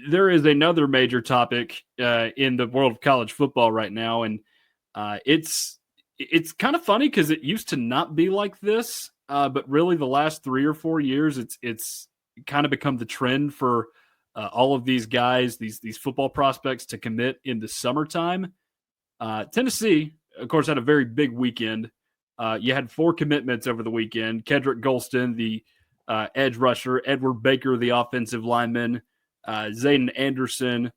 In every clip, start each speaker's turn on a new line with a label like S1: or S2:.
S1: there is another major topic in the world of college football right now, and it's kind of funny because it used to not be like this, but really the last 3 or 4 years, it's kind of become the trend for all of these guys, these football prospects, to commit in the summertime. Tennessee, of course, had a very big weekend. You had 4 commitments over the weekend: Kedrick Golston, the edge rusher; Edward Baker, the offensive lineman; Zayden Anderson,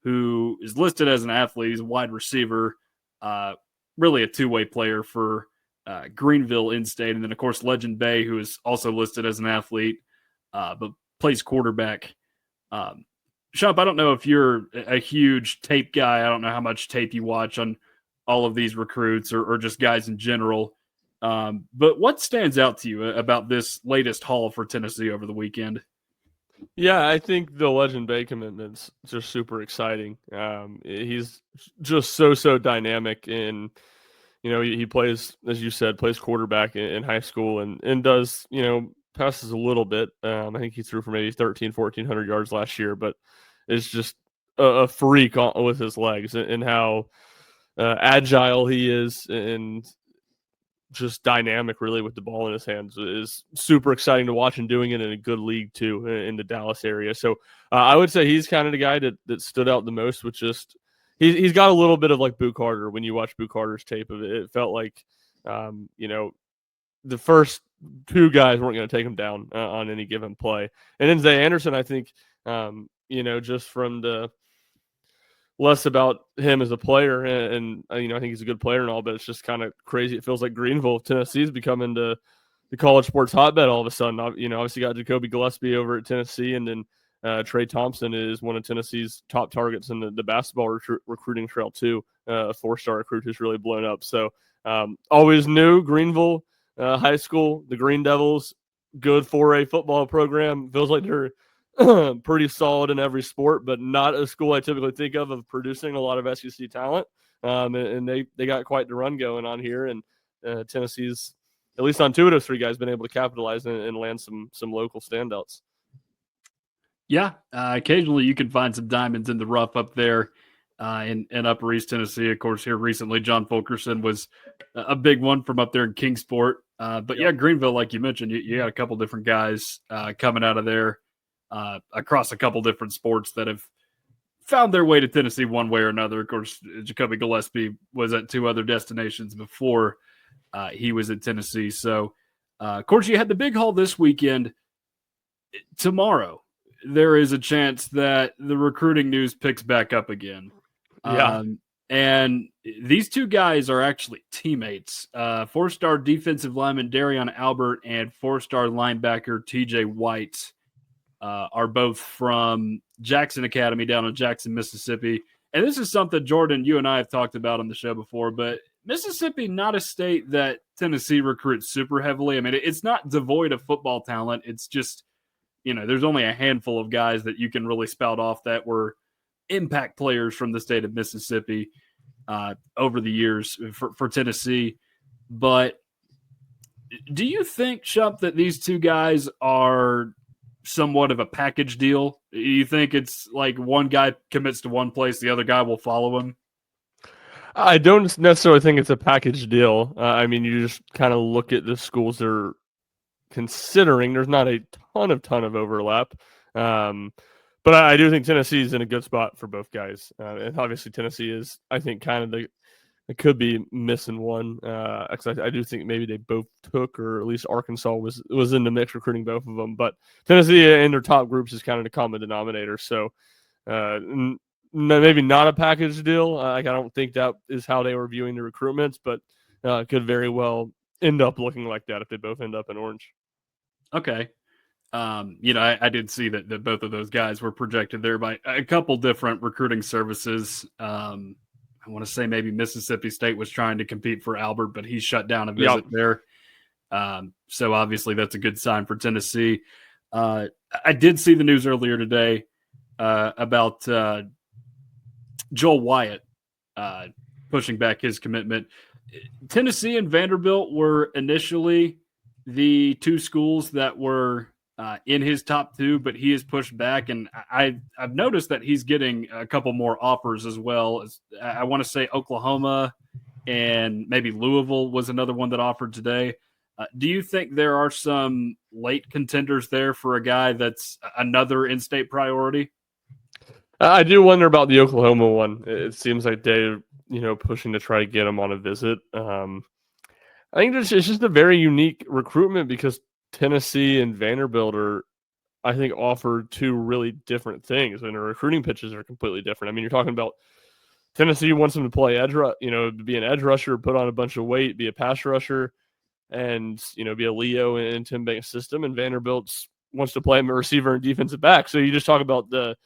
S1: who is listed as an athlete. He's a wide receiver, really a two-way player for Greenville in-state. And then, of course, Legend Bay, who is also listed as an athlete, but plays quarterback. Shump, I don't know if you're a huge tape guy. I don't know how much tape you watch on all of these recruits or just guys in general. But what stands out to you about this latest haul for Tennessee over the weekend?
S2: Yeah, I think the Legend Bay commitment's just super exciting. He's just so dynamic, and he plays, as you said, plays quarterback in high school and does passes a little bit. I think he threw for maybe 1,400 yards last year, but is just a freak with his legs and how agile he is and just dynamic really with the ball in his hands. Is super exciting to watch, and doing it in a good league too in the Dallas area. So I would say he's kind of the guy that stood out the most, with just he's got a little bit of like Boo Carter. When you watch Boo Carter's tape of it, it felt like the first 2 guys weren't going to take him down on any given play. And then Zay Anderson, I think, just from the less about him as a player, and I think he's a good player and all, but it's just kind of crazy. It feels like Greenville, Tennessee, is becoming the college sports hotbed all of a sudden. Obviously got Jacoby Gillespie over at Tennessee, and then Trey Thompson is one of Tennessee's top targets in the basketball recruiting trail too. A 4-star recruit who's really blown up. So always knew Greenville high school, the Green Devils, good 4A football program. Feels like they're pretty solid in every sport, but not a school I typically think of producing a lot of SEC talent. And they got quite the run going on here, and Tennessee's, at least on 2 of those 3 guys, been able to capitalize and land some local standouts.
S1: Yeah, occasionally you can find some diamonds in the rough up there in Upper East Tennessee. Of course, here recently, John Fulkerson was a big one from up there in Kingsport. But yeah, Greenville, like you mentioned, you got a couple different guys coming out of there across a couple different sports that have found their way to Tennessee one way or another. Of course, Jacoby Gillespie was at 2 other destinations before he was at Tennessee. So, of course, you had the big haul this weekend. Tomorrow, there is a chance that the recruiting news picks back up again.
S2: Yeah.
S1: And these 2 guys are actually teammates. 4-star defensive lineman Darion Albert and 4-star linebacker TJ White are both from Jackson Academy down in Jackson, Mississippi. And this is something, Jordan, you and I have talked about on the show before, but Mississippi, not a state that Tennessee recruits super heavily. I mean, it's not devoid of football talent. It's just, there's only a handful of guys that you can really spout off that were impact players from the state of Mississippi over the years for Tennessee. But do you think, Shump, that these 2 guys are somewhat of a package deal? You think it's like one guy commits to one place, the other guy will follow him?
S2: I don't necessarily think it's a package deal. I mean, you just kind of look at the schools they're considering. There's not a ton of overlap. But I do think Tennessee is in a good spot for both guys. And obviously Tennessee is, I think, kind of it could be missing one. Because I do think maybe they both took, or at least Arkansas was in the mix recruiting both of them. But Tennessee in their top groups is kind of the common denominator. So maybe not a package deal. I don't think that is how they were viewing the recruitments, but could very well end up looking like that if they both end up in Orange.
S1: Okay. I did see that both of those guys were projected there by a couple different recruiting services. I want to say maybe Mississippi State was trying to compete for Albert, but he shut down a visit there. So obviously that's a good sign for Tennessee. I did see the news earlier today about Joel Wyatt pushing back his commitment. Tennessee and Vanderbilt were initially the 2 schools that were in his top two, but he is pushed back. And I've noticed that he's getting a couple more offers as well. I want to say Oklahoma and maybe Louisville was another one that offered today. Do you think there are some late contenders there for a guy that's another in-state priority?
S2: I do wonder about the Oklahoma one. It seems like they're pushing to try to get him on a visit. I think it's just a very unique recruitment because Tennessee and Vanderbilt are, I think, offer two really different things, and the recruiting pitches are completely different. I mean, you're talking about Tennessee wants him to play be an edge rusher, put on a bunch of weight, be a pass rusher, and be a Leo in Tim Banks' system. And Vanderbilt wants to play him a receiver and defensive back. So you just talk about the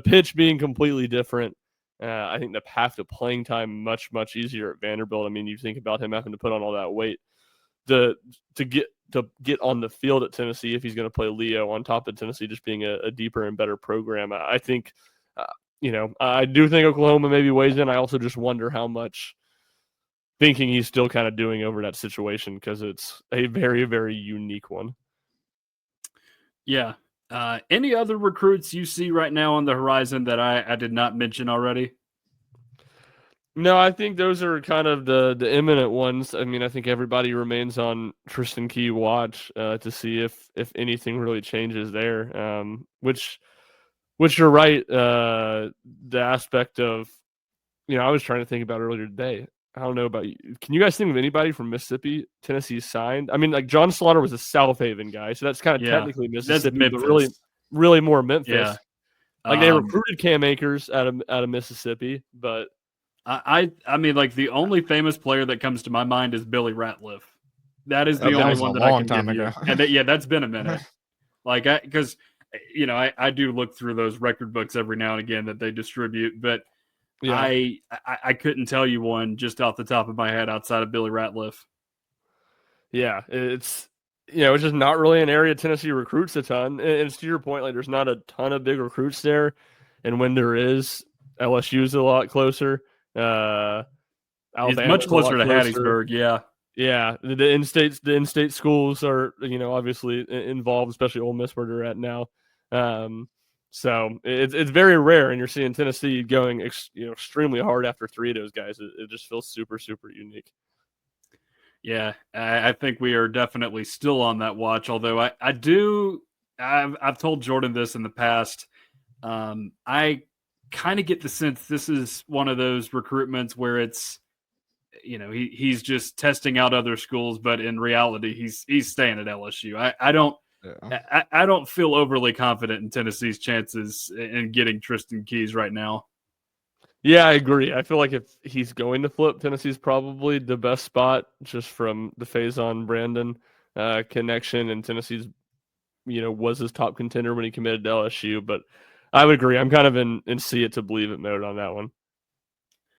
S2: pitch being completely different. I think the path to playing time much easier at Vanderbilt. I mean, you think about him having to put on all that weight to get on the field at Tennessee if he's going to play Leo, on top of Tennessee just being a deeper and better program. I think. I do think Oklahoma maybe weighs in. I also just wonder how much thinking he's still kind of doing over that situation because it's a very, very unique one.
S1: Yeah. Any other recruits you see right now on the horizon that I did not mention already?
S2: No, I think those are kind of the imminent ones. I mean, I think everybody remains on Tristan Key watch to see if anything really changes there, which you're right. The aspect of, I was trying to think about earlier today. I don't know about you. Can you guys think of anybody from Mississippi Tennessee signed? I mean, like John Slaughter was a South Haven guy, so that's kind of technically Mississippi, but really more Memphis.
S1: Yeah.
S2: Like they recruited Cam Akers out of Mississippi, but
S1: I mean, like the only famous player that comes to my mind is Billy Ratliff. That is the only one that I can give you. And that's been a minute. Like, because I do look through those record books every now and again that they distribute, but yeah. I couldn't tell you one just off the top of my head outside of Billy Ratliff.
S2: Yeah, it's it's just not really an area Tennessee recruits a ton. And it's to your point, like there's not a ton of big recruits there, and when there is, LSU's a lot closer.
S1: It's much closer to Hattiesburg.
S2: Yeah. The in-state schools are obviously involved, especially Ole Miss where they're at now. So it's very rare, and you're seeing Tennessee going extremely hard after three of those guys. It just feels super unique.
S1: Yeah, I think we are definitely still on that watch. Although I've told Jordan this in the past. I kind of get the sense this is one of those recruitments where it's he's just testing out other schools, but in reality he's staying at LSU. I don't feel overly confident in Tennessee's chances in getting Tristan Keys right now.
S2: Yeah, I agree. I feel like if he's going to flip, Tennessee's probably the best spot just from the Faison Brandon connection, and Tennessee's was his top contender when he committed to LSU. But I would agree. I'm kind of in see it to believe it mode on that one.